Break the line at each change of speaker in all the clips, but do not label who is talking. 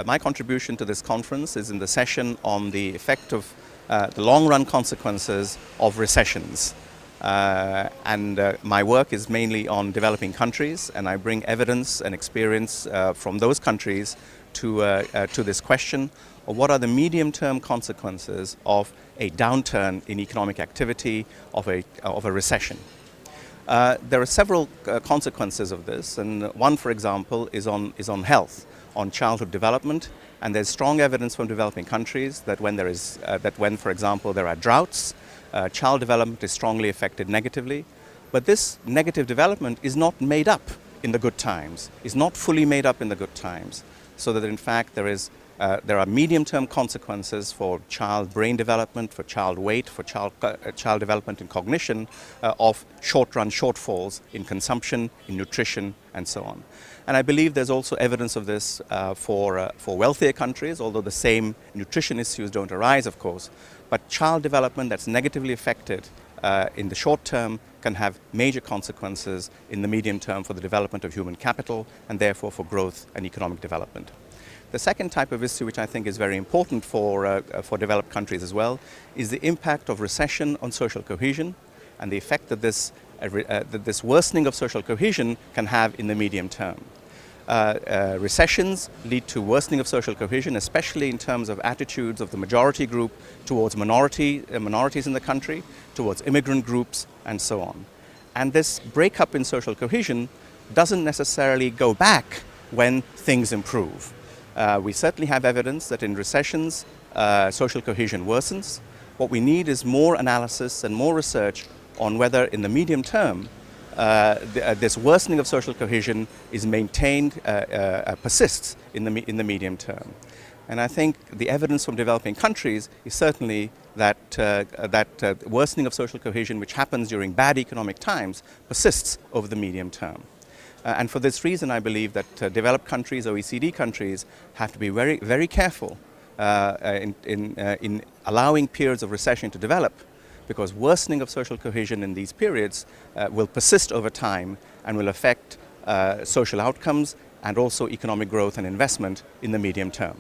My contribution to this conference is in the session on the effect of the long-run consequences of recessions. My work is mainly on developing countries, and I bring evidence and experience from those countries to this question of what are the medium-term consequences of a downturn in economic activity, of a recession. There are several consequences of this, and one, for example, is on health, on childhood development, and there's strong evidence from developing countries that when, for example, there are droughts, child development is strongly affected negatively. But this negative development is not made up in the good times, is not fully made up in the good times, so that in fact there are medium-term consequences for child brain development, for child weight, for child development and cognition of short-run shortfalls in consumption, in nutrition, and so on. And I believe there's also evidence of this for wealthier countries, although the same nutrition issues don't arise, of course. But child development that's negatively affected in the short term can have major consequences in the medium term for the development of human capital and therefore for growth and economic development. The second type of issue, which I think is very important for developed countries as well, is the impact of recession on social cohesion and the effect that this worsening of social cohesion can have in the medium term. Recessions lead to worsening of social cohesion, especially in terms of attitudes of the majority group towards minorities in the country, towards immigrant groups, and so on. And this breakup in social cohesion doesn't necessarily go back when things improve. We certainly have evidence that in recessions, social cohesion worsens. What we need is more analysis and more research on whether in the medium term this worsening of social cohesion is maintained, persists in the medium term. And I think the evidence from developing countries is certainly that worsening of social cohesion, which happens during bad economic times, persists over the medium term. And for this reason, I believe that developed countries, OECD countries, have to be very, very careful in allowing periods of recession to develop, because worsening of social cohesion in these periods will persist over time and will affect social outcomes and also economic growth and investment in the medium term.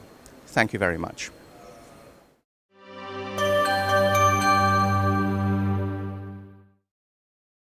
Thank you very much.